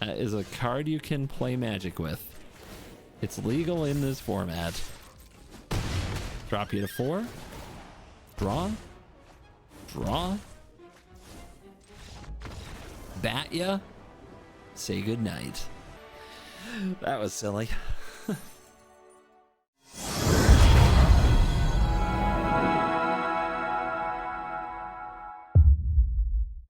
That is a card you can play Magic with. It's legal in this format. Drop you to 4. Draw. Draw. Bat ya. Say goodnight. That was silly.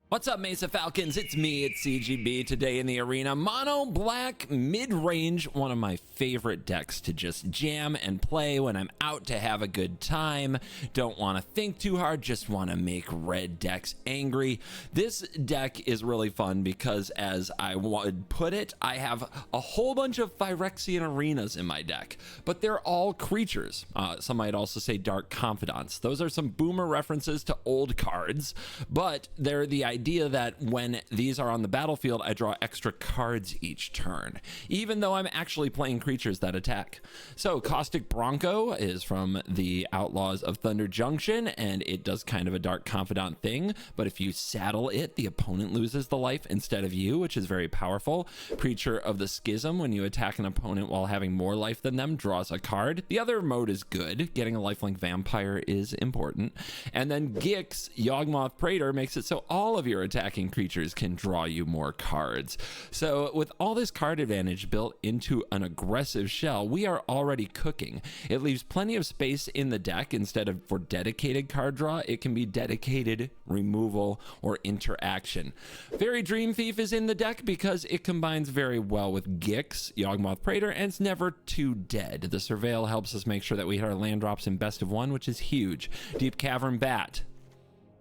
What's up, Mesa Falcons? It's me, it's CGB. Today in the arena, Mono Black Midrange, one of my favorite decks to just jam and play when I'm out to have a good time. Don't want to think too hard, just want to make red decks angry. This deck is really fun because, as I would put it, I have a whole bunch of Phyrexian arenas in my deck, but they're all creatures. Some might also say Dark Confidants. Those are some boomer references to old cards, but they're the idea that when these are on the battlefield, I draw extra cards each turn, even though I'm actually playing creatures that attack. So Caustic Bronco is from the Outlaws of Thunder Junction, and it does kind of a Dark Confidant thing, but if you saddle it, the opponent loses the life instead of you, which is very powerful. Preacher of the Schism, when you attack an opponent while having more life than them, draws a card. The other mode is good. Getting a lifelink vampire is important. And then Gix, Yawgmoth Praetor, makes it so all of your attacking creatures can draw you more cards. So with all this card advantage built into an aggressive shell, we are already cooking. It leaves plenty of space in the deck. Instead of for dedicated card draw, it can be dedicated removal or interaction. Fairy Dream Thief is in the deck because it combines very well with Gix, Yawgmoth Praetor, and it's never too dead. The Surveil helps us make sure that we hit our land drops in best of 1, which is huge. Deep Cavern Bat,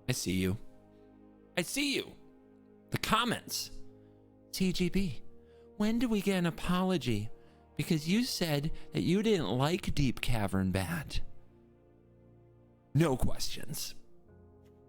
I see you. I see you. The comments. TGB, when do we get an apology? Because you said that you didn't like Deep Cavern Bat. No questions.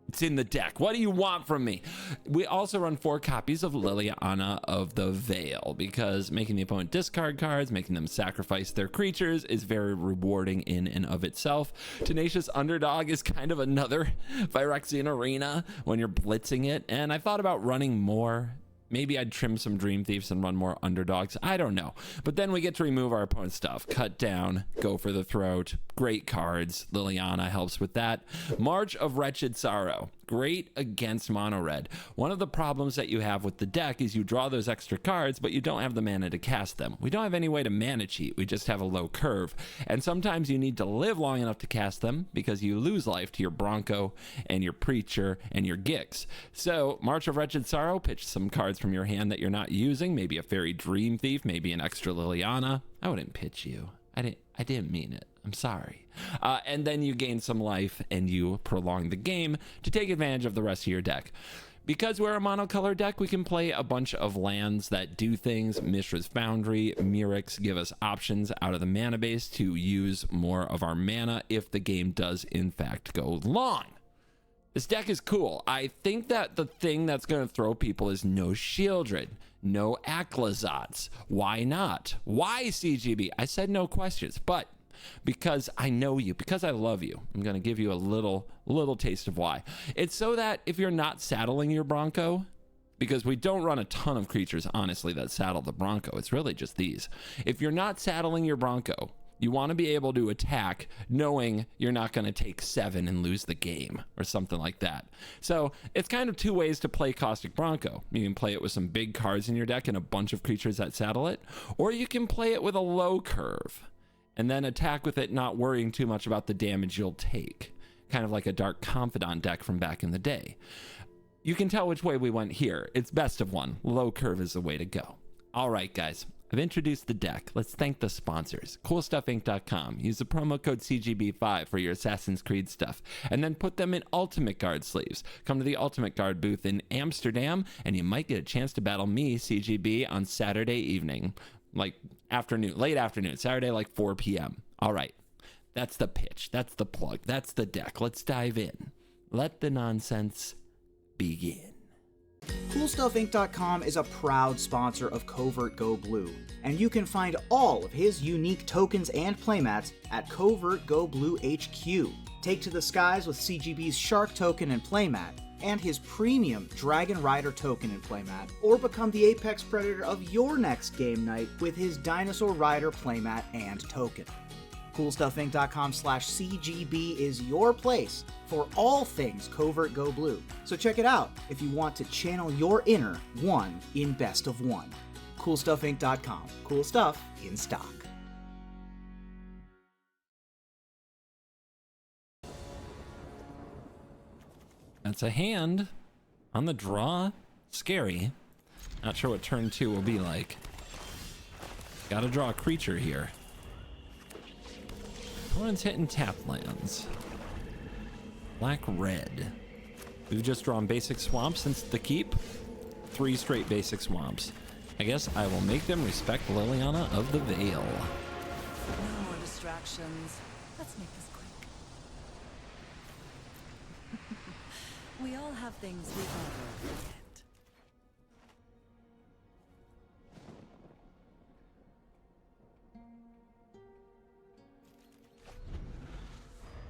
It's in the deck. What do you want from me? We also run 4 copies of Liliana of the Veil because making the opponent discard cards, making them sacrifice their creatures is very rewarding in and of itself. Tenacious Underdog is kind of another Phyrexian arena when you're blitzing it, and I thought about running more. Maybe I'd trim some Dream Thieves and run more underdogs. I don't know. But then we get to remove our opponent's stuff. Cut down, go for the throat. Great cards. Liliana helps with that. March of Wretched Sorrow. Great against mono red. One of the problems that you have with the deck is you draw those extra cards, but you don't have the mana to cast them. We don't have any way to mana cheat. We just have a low curve. And sometimes you need to live long enough to cast them because you lose life to your Bronco and your Preacher and your Gix. So March of Wretched Sorrow, pitch some cards from your hand that you're not using. Maybe a Fairy Dream Thief, maybe an extra Liliana. I wouldn't pitch you. I didn't mean it. I'm sorry. And then you gain some life and you prolong the game to take advantage of the rest of your deck. Because we're a monocolor deck, we can play a bunch of lands that do things. Mishra's Foundry, Mirrex give us options out of the mana base to use more of our mana if the game does in fact go long. This deck is cool. I think that the thing that's going to throw people is no Shieldred, no Aclazotz. Why not? Why, CGB? I said no questions, but because I know you, because I love you, I'm going to give you a little taste of why. It's so that if you're not saddling your Bronco, because we don't run a ton of creatures, honestly, that saddle the Bronco. It's really just these. If you're not saddling your Bronco, you want to be able to attack knowing you're not going to take 7 and lose the game or something like that. So it's kind of 2 ways to play Caustic Bronco. You can play it with some big cards in your deck and a bunch of creatures that saddle it, or you can play it with a low curve and then attack with it, not worrying too much about the damage you'll take. Kind of like a Dark Confidant deck from back in the day. You can tell which way we went here. It's best of 1. Low curve is the way to go. All right, guys. I've introduced the deck. Let's thank the sponsors. CoolStuffInc.com. Use the promo code CGB5 for your Assassin's Creed stuff, and then put them in Ultimate Guard sleeves. Come to the Ultimate Guard booth in Amsterdam, and you might get a chance to battle me, CGB, on Saturday evening. Like afternoon, late afternoon, Saturday, like 4 p.m. All right. That's the pitch. That's the plug. That's the deck. Let's dive in. Let the nonsense begin. CoolStuffInc.com is a proud sponsor of CovertGoBlue, and you can find all of his unique tokens and playmats at CovertGoBlue HQ. Take to the skies with CGB's Shark token and playmat, and his premium Dragon Rider token in playmat, or become the apex predator of your next game night with his Dinosaur Rider playmat and token. CoolStuffInc.com/CGB is your place for all things Covert Go Blue, so check it out if you want to channel your inner one in Best of One. CoolStuffInc.com. Cool stuff in stock. That's a hand on the draw. Scary. Not sure what turn 2 will be like. Gotta draw a creature here. Opponent's hitting tap lands. Black red. We've just drawn basic swamps since the keep. 3 straight basic swamps. I guess I will make them respect Liliana of the Veil. No more distractions. Let's make this quick. We all have things we rather forget.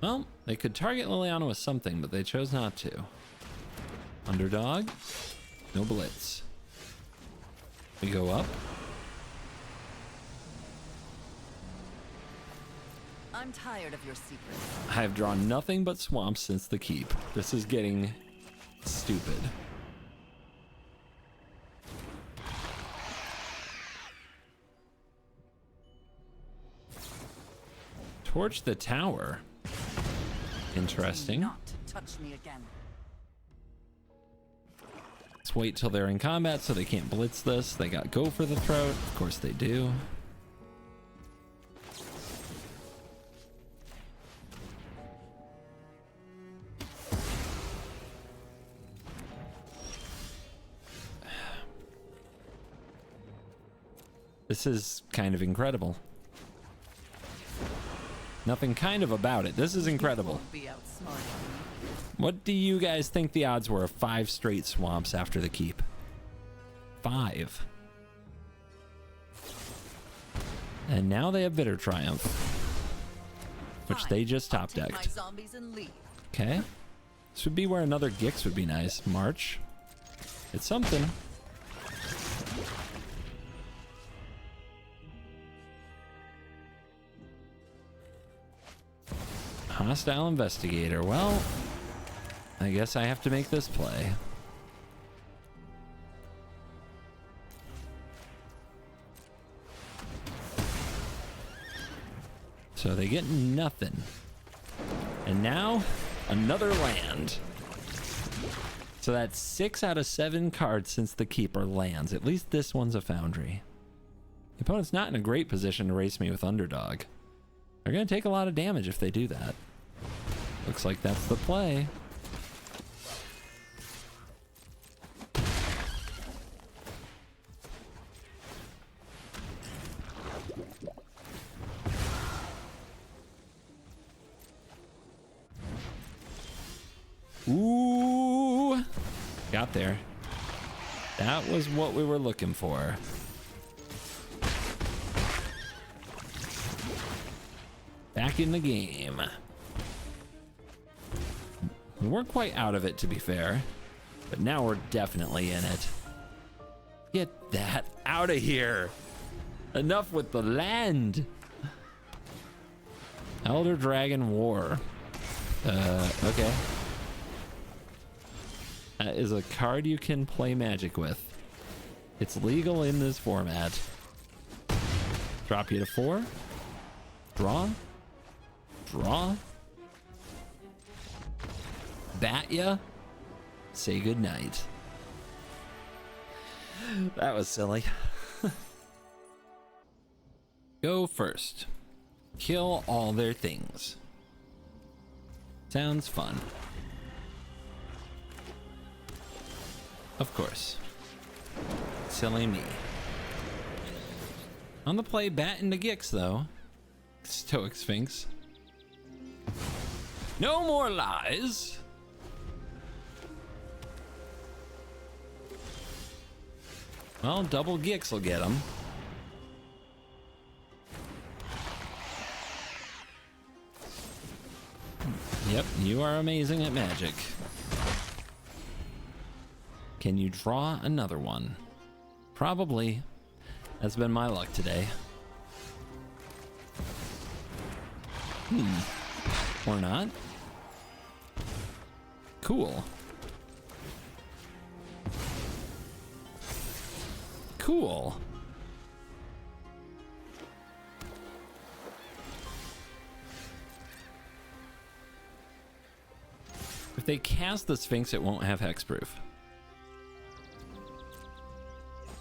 Well, they could target Liliana with something, but they chose not to. Underdog, no blitz. We go up. I'm tired of your secrets. I have drawn nothing but swamps since the keep. This is getting stupid. Torch the tower. Interesting. Do not touch me again. Let's wait till they're in combat so they can't blitz this. They got go for the throat. Of course they do. This is kind of incredible. Nothing kind of about it. This is incredible. Won't be outsmarted. What do you guys think the odds were of 5 straight swamps after the keep? 5. And now they have Bitter Triumph, which Fine. they just I'll top take my decked. zombies and leave. Okay. This would be where another Gix would be nice. March. It's something. Hostile Investigator. Well, I guess I have to make this play. So they get nothing. And now, another land. So that's 6 out of 7 cards since the keep are lands. At least this one's a Foundry. The opponent's not in a great position to race me with Underdog. They're going to take a lot of damage if they do that. Looks like that's the play. Ooh, got there. That was what we were looking for. Back in the game. We weren't quite out of it, to be fair, but now we're definitely in it. Get that out of here. Enough with the land. Elder Dragon War. Okay. That is a card you can play Magic with. It's legal in this format. Drop you to 4. Draw. Draw. Bat ya. Say goodnight. That was silly. Go first. Kill all their things. Sounds fun. Of course. Silly me. On the play, bat into Gix, though. Stoic Sphinx. No more lies. Well, double Gix will get him. Yep, you are amazing at Magic. Can you draw another one? Probably. That's been my luck today. Or not. Cool. Cool. If they cast the Sphinx, it won't have hexproof.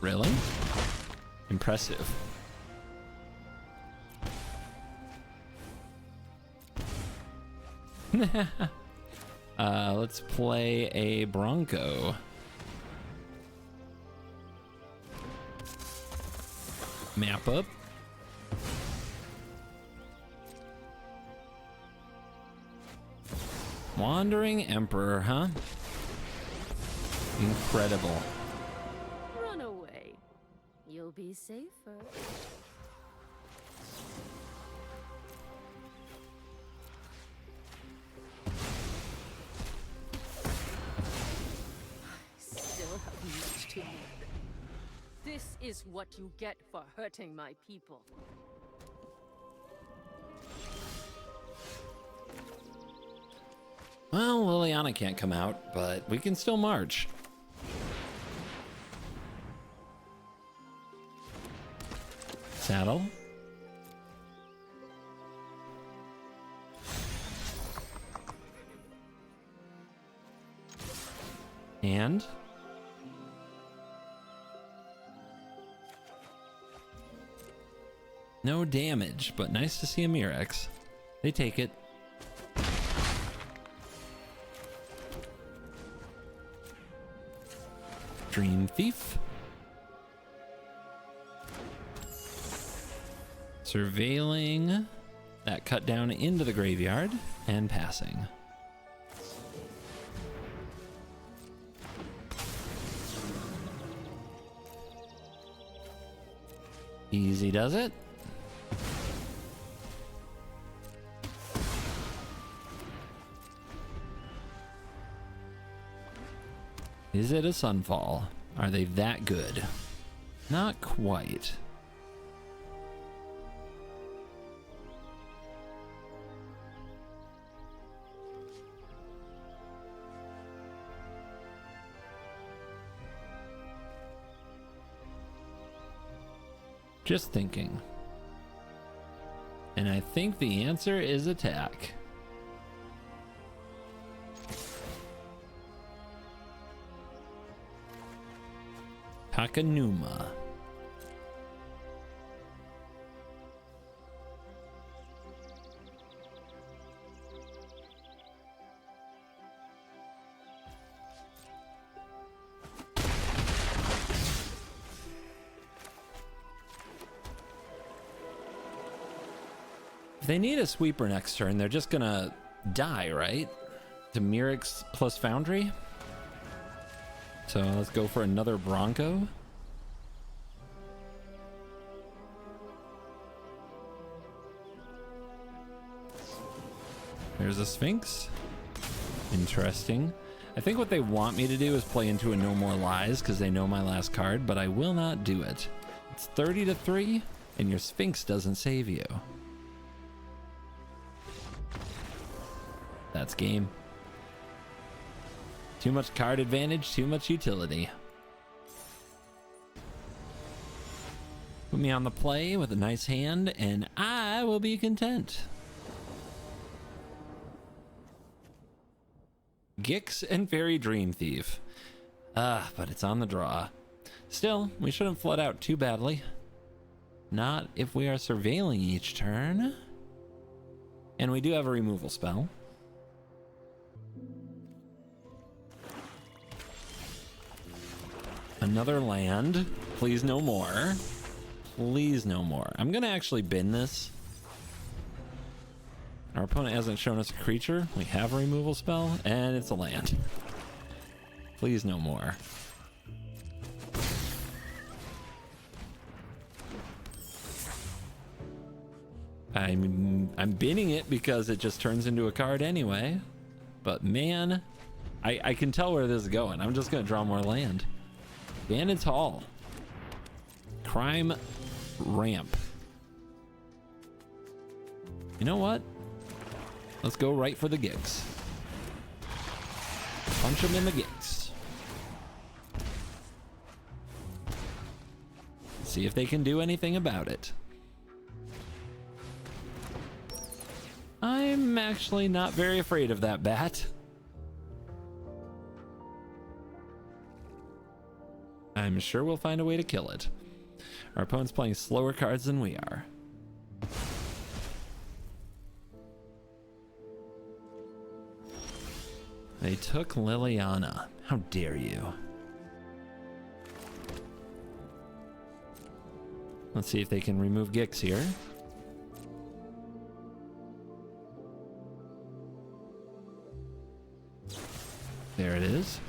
Really? Impressive. Let's play a Bronco. Map up. Wandering Emperor, huh? Incredible. Run away. You'll be safer. Still have much to learn. This is what you get for hurting my people. Well, Liliana can't come out, but we can still march. Saddle. And no damage, but nice to see a Mirex. They take it. Dream Thief. Surveilling. That cut down into the graveyard and passing. Easy does it. Is it a Sunfall? Are they that good? Not quite. Just thinking. And I think the answer is attack. Takanuma. If they need a sweeper next turn, they're just gonna die, right? To Mirix plus Foundry. So let's go for another Bronco. There's a Sphinx. Interesting. I think what they want me to do is play into a No More Lies because they know my last card, but I will not do it. It's 30-3, and your Sphinx doesn't save you. That's game. Too much card advantage, too much utility. Put me on the play with a nice hand, and I will be content. Gix and Fairy Dream Thief. But it's on the draw. Still, we shouldn't flood out too badly. Not if we are surveilling each turn. And we do have a removal spell. Another land. Please no more. Please no more. I'm gonna actually bin this. Our opponent hasn't shown us a creature. We have a removal spell, and it's a land. Please no more. I'm binning it because it just turns into a card anyway. But man, I can tell where this is going. I'm just gonna draw more land. Bandit's Hall. Crime Ramp. You know what? Let's go right for the gigs. Punch them in the gigs. See if they can do anything about it. I'm actually not very afraid of that bat. I'm sure we'll find a way to kill it. Our opponent's playing slower cards than we are. They took Liliana. How dare you? Let's see if they can remove Gix here. There it is.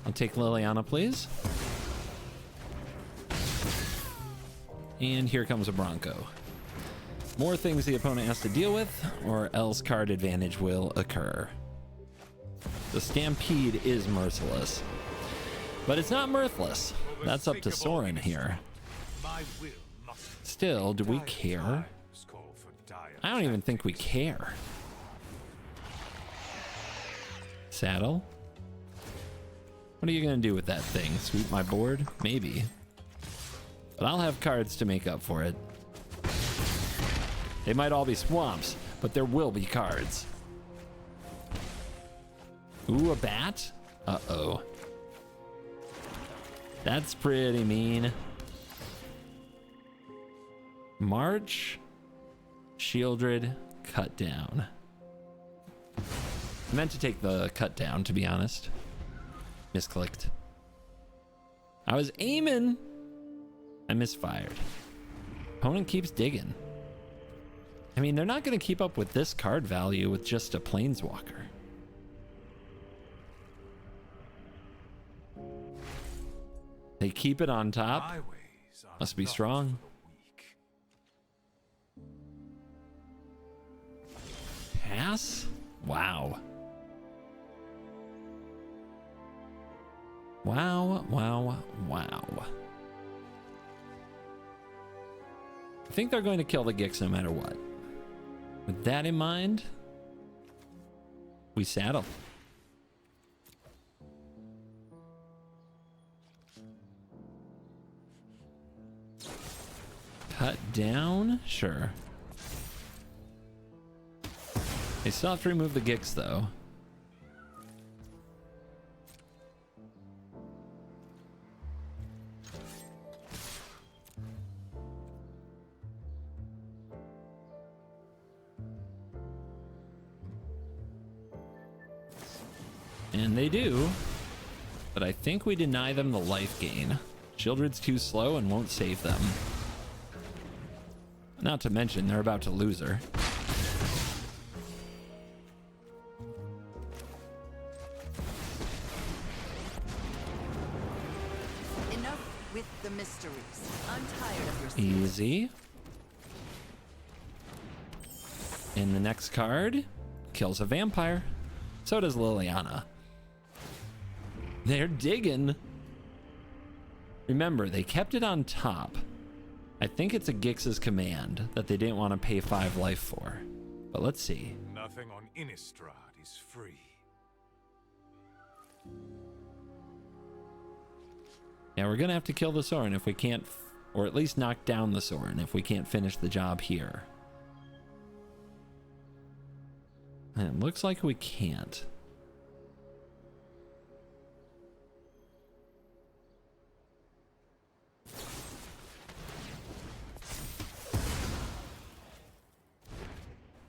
I'll take Liliana, please. And here comes a Bronco. More things the opponent has to deal with, or else card advantage will occur. The Stampede is merciless. But it's not mirthless. That's up to Soren here. Still, do we care? I don't even think we care. Saddle? What are you gonna do with that thing? Sweep my board? Maybe. But I'll have cards to make up for it. They might all be swamps, but there will be cards. Ooh, a bat? Uh-oh. That's pretty mean. March, Shieldred, cut down. I meant to take the cut down, to be honest. Misclicked. I was aiming. I misfired. Opponent keeps digging. I mean, they're not going to keep up with this card value with just a Planeswalker. They keep it on top. Must be strong. Pass? Wow. Wow, wow, wow. I think they're going to kill the Gix no matter what. With that in mind, we saddle. Cut down? Sure. They still have to remove the Gix though. And they do, but I think we deny them the life gain. Shieldred's too slow and won't save them. Not to mention, they're about to lose her. Enough with the mysteries. I'm tired of your Easy. And the next card kills a vampire. So does Liliana. They're digging. Remember, they kept it on top. I think it's a Gix's command that they didn't want to pay 5 life for. But let's see. Nothing on Innistrad is free. Yeah, we're gonna have to kill the Sorin if we can't, or at least knock down the Sorin if we can't finish the job here. And it looks like we can't.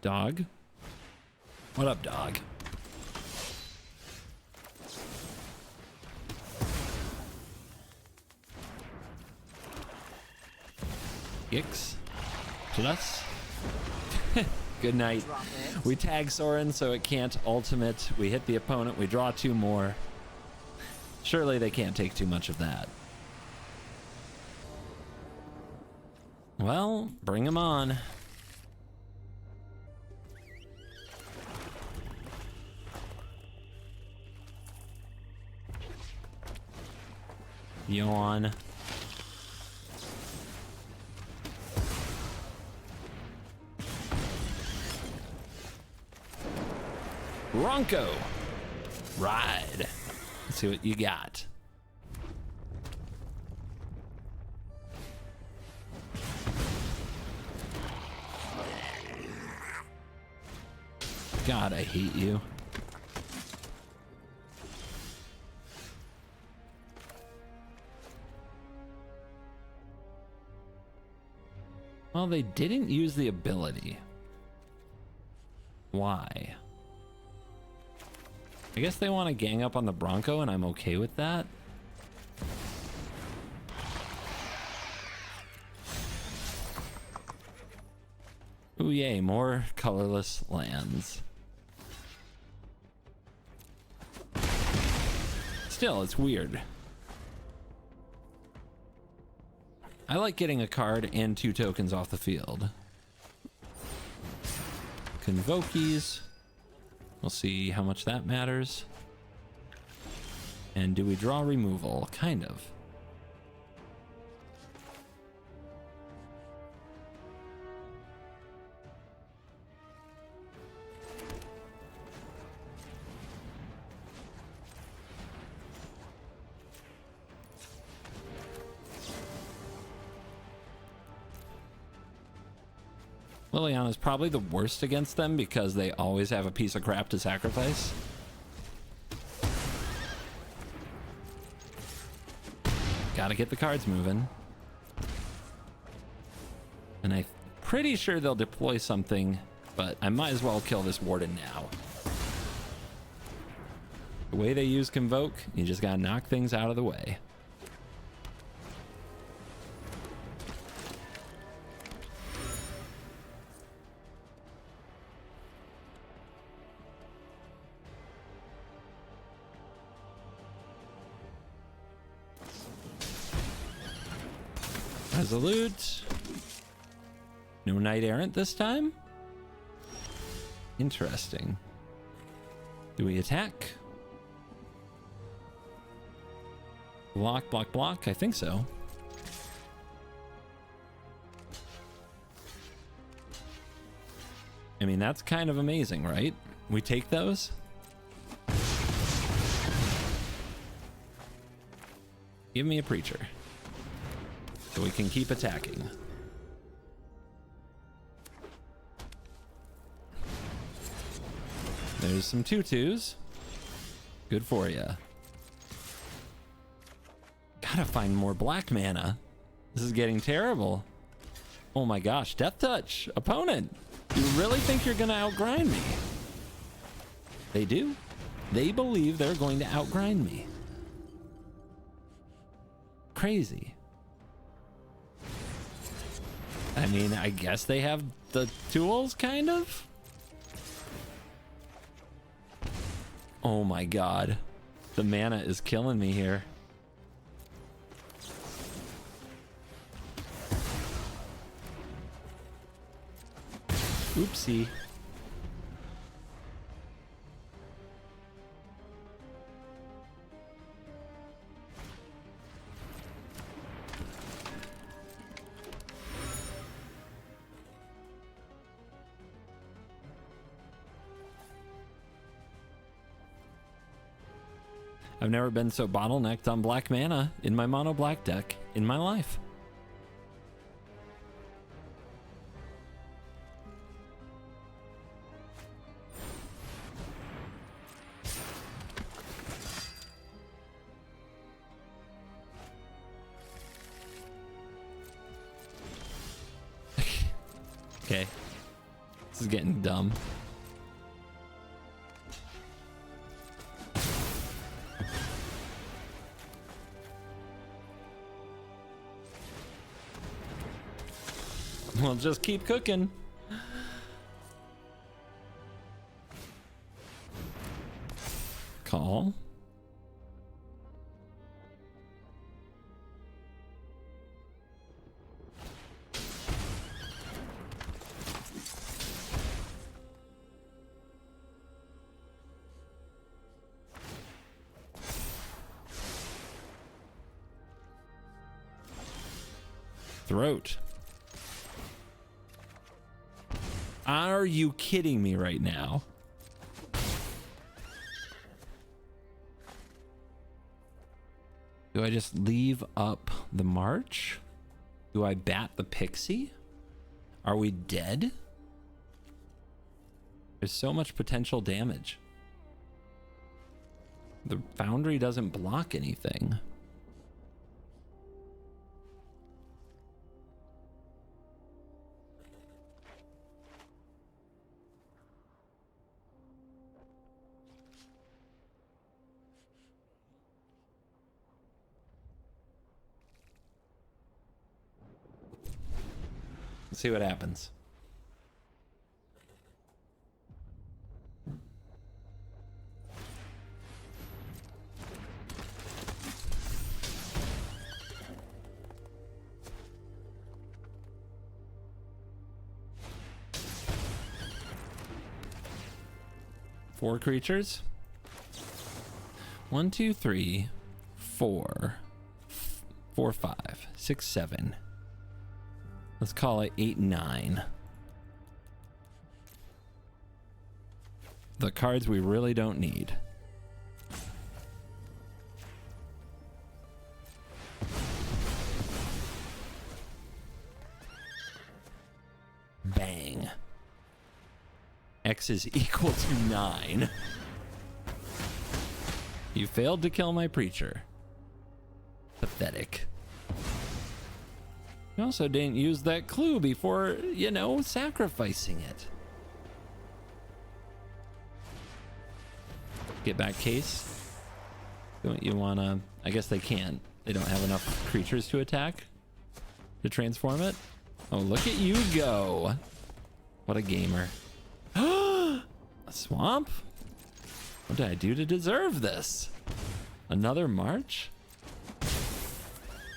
Dog? What up, dog? Gix? Plus? Good night. We tag Sorin so it can't ultimate. We hit the opponent. We draw 2 more. Surely they can't take too much of that. Well, bring him on. Yawn. Bronco. Ride. Let's see what you got. God, I hate you. Well, they didn't use the ability. Why? I guess they want to gang up on the Bronco, and I'm okay with that. Ooh, yay, more colorless lands. Still, it's weird. I like getting a card and 2 tokens off the field. Convokees. We'll see how much that matters. And do we draw removal? Kind of. Liliana's probably the worst against them because they always have a piece of crap to sacrifice. Gotta get the cards moving. And I'm pretty sure they'll deploy something, but I might as well kill this Warden now. The way they use Convoke, you just gotta knock things out of the way. Resolute. No Knight Errant this time? Interesting. Do we attack? Block, block, block? I think so. I mean, that's kind of amazing, right? We take those? Give me a Preacher, so we can keep attacking. There's some 2/2s. Good for ya. Gotta find more black mana. This is getting terrible. Oh my gosh, Death Touch. Opponent, you really think you're gonna outgrind me? They do. They believe they're going to outgrind me. Crazy. I mean, I guess they have the tools, kind of? Oh my god. The mana is killing me here. Oopsie. I've never been so bottlenecked on black mana in my mono black deck in my life. Okay. This is getting dumb. We'll just keep cooking. Call. Throat. Are you kidding me right now? Do I just leave up the march? Do I bat the pixie? Are we dead? There's so much potential damage. The foundry doesn't block anything. Let's see what happens. Four creatures. 1, 2, 3, 4, 4, 5, 6, 7. Let's call it 8, 9. The cards we really don't need. Bang. X is equal to 9. You failed to kill my preacher. Pathetic. You also didn't use that clue before, you know, sacrificing it. Get back case. Don't you wanna... I guess they can't. They don't have enough creatures to attack to transform it. Oh, look at you go. What a gamer. A swamp? What did I do to deserve this? Another march?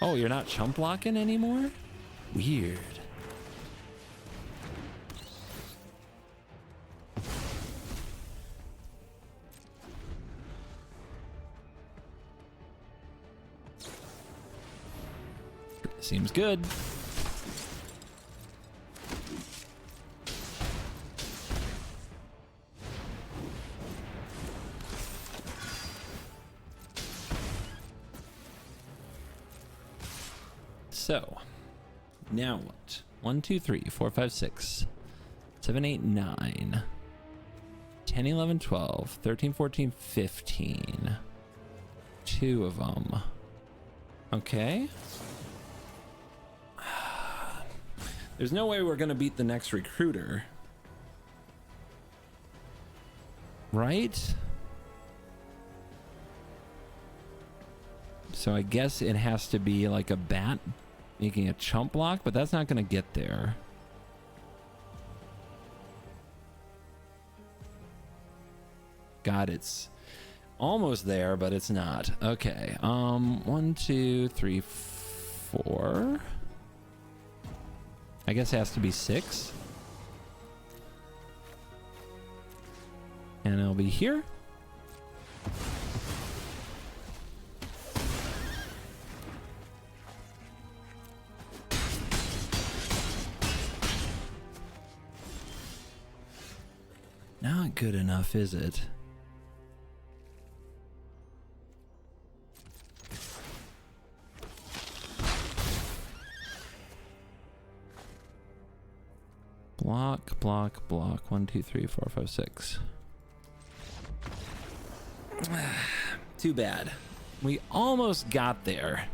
Oh, you're not chump blocking anymore? Weird. Seems good. So, now what? 1, 2, 3, 4, 5, 6, 7, 8, 9, 10, 11, 12, 13, 14, 15. 2 of them. Okay. There's no way we're going to beat the next recruiter. Right? So I guess it has to be like a bat making a chump block, but that's not going to get there. God, it's almost there, but it's not. Okay. 1, 2, 3, 4. I guess it has to be 6. And it'll be here. Not good enough, is it? Block, block, block. 1, 2, 3, 4, 5, 6. Too bad. We almost got there,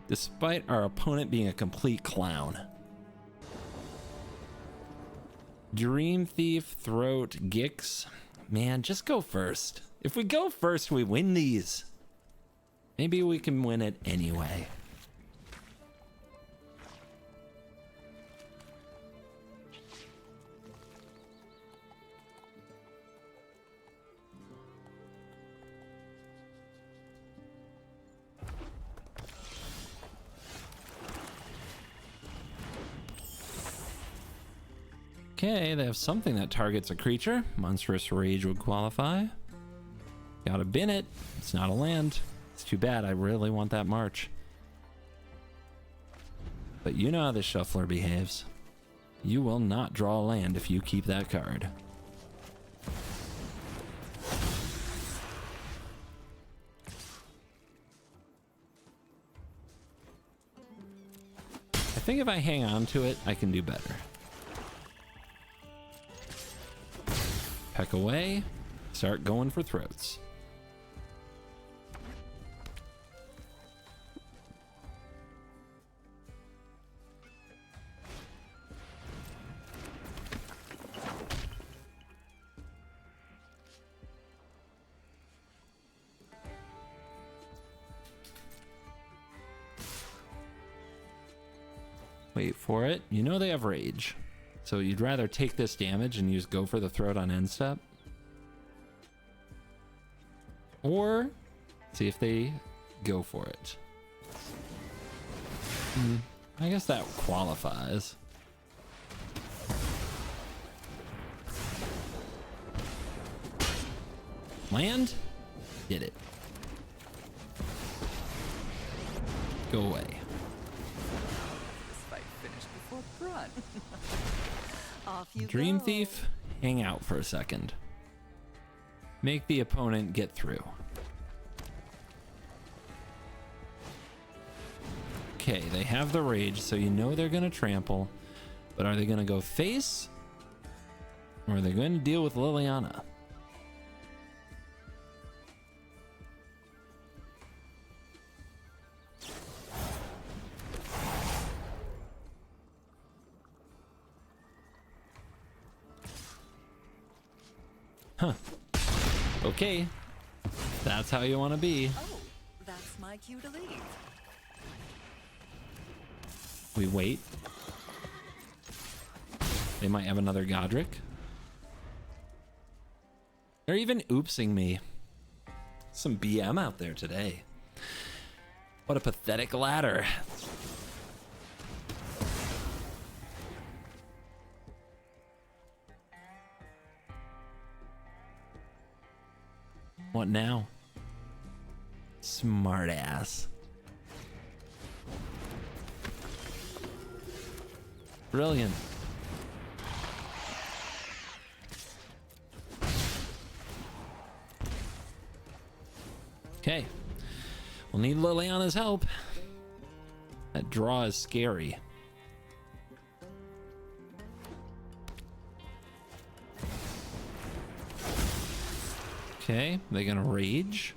despite our opponent being a complete clown. Dream Thief, Throat, Gix. Man, just go first. If we go first, we win these. Maybe we can win it anyway. Okay, they have something that targets a creature. Monstrous Rage would qualify. Gotta bin it. It's not a land. It's too bad. I really want that march. But you know how this shuffler behaves. You will not draw a land if you keep that card. I think if I hang on to it, I can do better. Peck away. Start going for throats. Wait for it. You know they have rage. So you'd rather take this damage and use go for the throat on end step? Or see if they go for it. I guess that qualifies. Land? Did it. Go away. Off you Dream go. Thief, hang out for a second. Make the opponent get through. Okay, they have the rage, so you know they're going to trample. But are they going to go face? Or are they going to deal with Liliana? Huh. Okay. That's how you want to be. Oh, that's my cue to leave. We wait. They might have another Godric. They're even oopsing me. Some BM out there today. What a pathetic ladder. What now? Smart ass. Brilliant. Okay. We'll need Liliana's help. That draw is scary. Okay, they're gonna rage.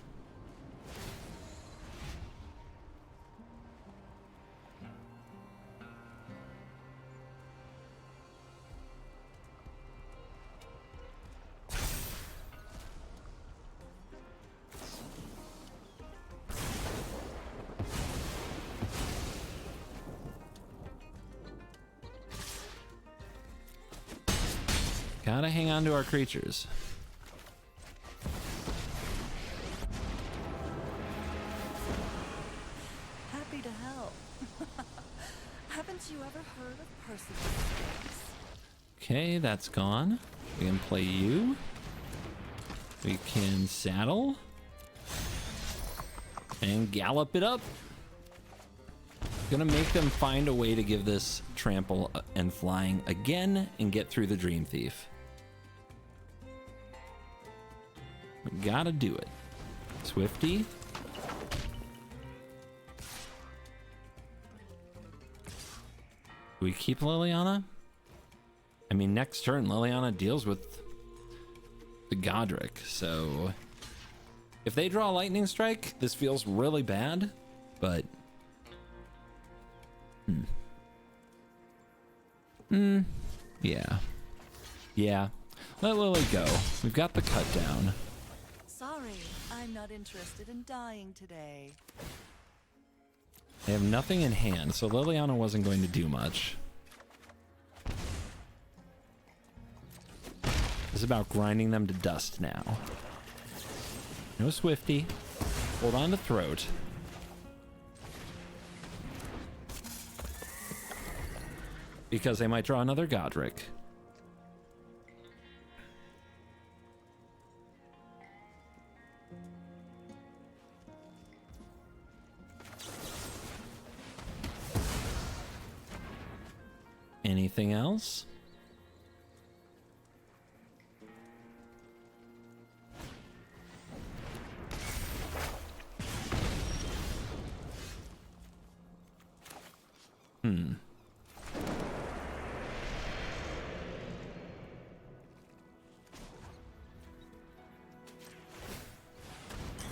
Gotta hang on to our creatures. Happy to help. Haven't you ever heard of Perseverance? Okay, that's gone. We can play you. We can saddle. And gallop it up. Gonna make them find a way to give this trample and flying again and get through the Dream Thief. We gotta do it. Swifty. Do we keep Liliana? I mean, next turn, Liliana deals with the Godric, so if they draw a Lightning Strike, this feels really bad, but yeah. Let Lily go. We've got the cut down. Sorry, I'm not interested in dying today. They have nothing in hand, so Liliana wasn't going to do much. It's about grinding them to dust now. No Swifty. Hold on to Throat. Because they might draw another Godric. Anything else?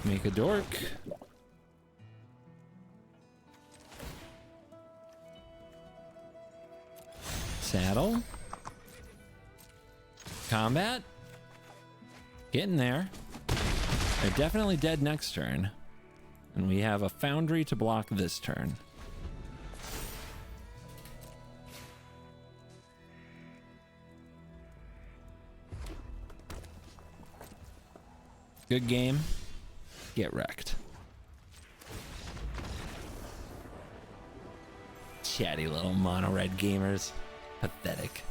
Make a dork. Saddle. Combat. Getting there. They're definitely dead next turn. And we have a foundry to block this turn. Good game. Get wrecked. Chatty little mono red gamers. Pathetic.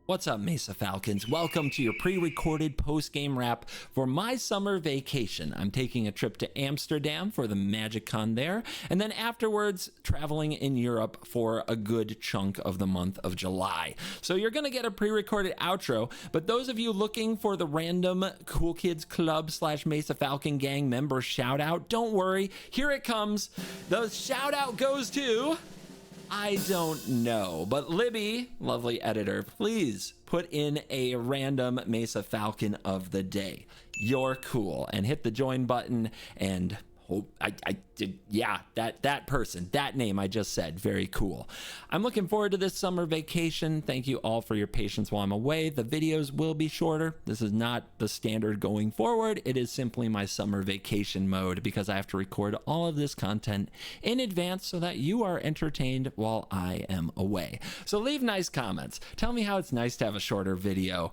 What's up, Mesa Falcons? Welcome to your pre-recorded post-game wrap for my summer vacation. I'm taking a trip to Amsterdam for the Magic Con there, and then afterwards traveling in Europe for a good chunk of the month of July. So you're gonna get a pre-recorded outro, but those of you looking for the random Cool Kids Club / Mesa Falcon Gang member shout out, don't worry, here it comes. The shout out goes to... I don't know, but Libby, lovely editor, please put in a random Mesa Falcon of the day. You're cool, and hit the join button and hope I did. Yeah, that person, that name I just said, very cool. I'm looking forward to this summer vacation. Thank you all for your patience while I'm away. The videos will be shorter. This is not the standard going forward. It is simply my summer vacation mode because I have to record all of this content in advance so that you are entertained while I am away. So leave nice comments. Tell me how it's nice to have a shorter video.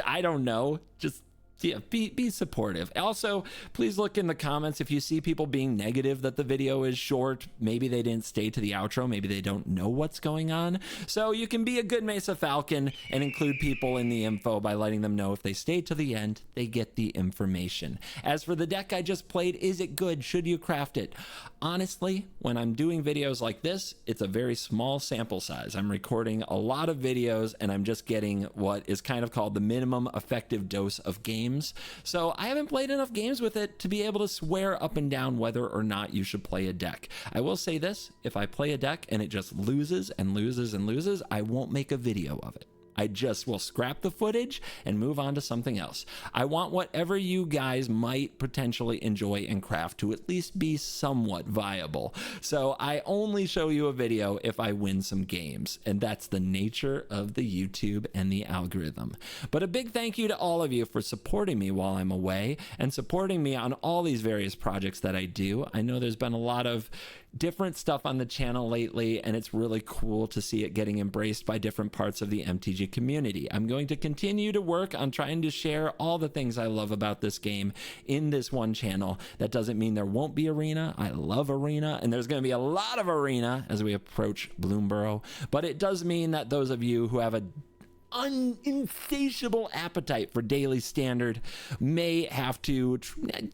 I don't know. Just yeah, be supportive. Also, please look in the comments if you see people being negative that the video is short. Maybe they didn't stay to the outro. Maybe they don't know what's going on. So you can be a good Mesa Falcon and include people in the info by letting them know if they stay to the end, they get the information. As for the deck I just played, is it good? Should you craft it? Honestly, when I'm doing videos like this, it's a very small sample size. I'm recording a lot of videos and I'm just getting what is kind of called the minimum effective dose of games. So I haven't played enough games with it to be able to swear up and down whether or not you should play a deck. I will say this, if I play a deck and it just loses and loses and loses, I won't make a video of it. I just will scrap the footage and move on to something else. I want whatever you guys might potentially enjoy and craft to at least be somewhat viable. So I only show you a video if I win some games, and that's the nature of the YouTube and the algorithm. But a big thank you to all of you for supporting me while I'm away and supporting me on all these various projects that I do. I know there's been a lot of different stuff on the channel lately, and it's really cool to see it getting embraced by different parts of the MTG community. I'm going to continue to work on trying to share all the things I love about this game in this one channel. That doesn't mean there won't be Arena. I love Arena, and there's going to be a lot of Arena as we approach Bloomborough, but it does mean that those of you who have a insatiable appetite for daily standard may have to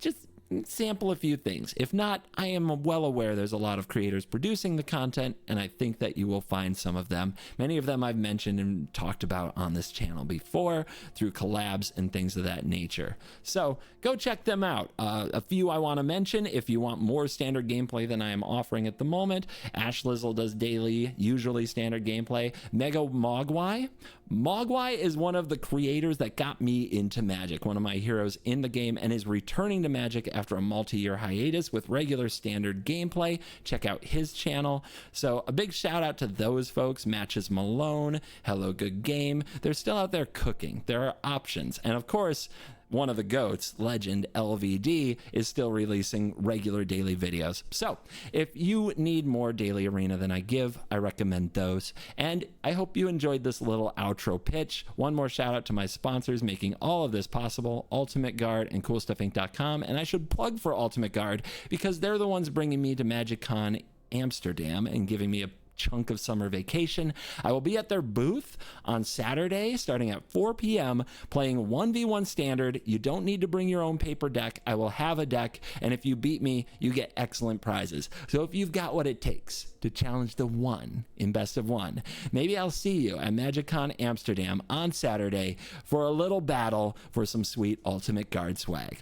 just sample a few things. If not, I am well aware there's a lot of creators producing the content, and I think that you will find some of them. Many of them I've mentioned and talked about on this channel before through collabs and things of that nature. So go check them out. A few I want to mention if you want more standard gameplay than I am offering at the moment. Ash Lizzle does daily, usually standard gameplay. Mega Mogwai. Mogwai is one of the creators that got me into Magic, one of my heroes in the game, and is returning to Magic after a multi-year hiatus with regular standard gameplay. Check out his channel. So a big shout out to those folks. Matches Malone, Hello Good Game. They're still out there cooking. There are options. And of course, one of the GOATs, Legend LVD, is still releasing regular daily videos. So if you need more daily Arena than I give, I recommend those. And I hope you enjoyed this little outro pitch. One more shout out to my sponsors making all of this possible, Ultimate Guard and CoolStuffInc.com. And I should plug for Ultimate Guard because they're the ones bringing me to Magic Con Amsterdam and giving me a chunk of summer vacation. I will be at their booth on Saturday starting at 4 p.m. playing 1v1 standard. You don't need to bring your own paper deck. I will have a deck, and if you beat me, you get excellent prizes. So if you've got what it takes to challenge the one in best of one, maybe I'll see you at MagicCon Amsterdam on Saturday for a little battle for some sweet Ultimate Guard swag.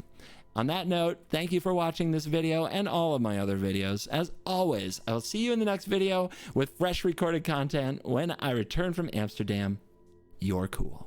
On that note, thank you for watching this video and all of my other videos. As always, I'll see you in the next video with fresh recorded content when I return from Amsterdam. You're cool.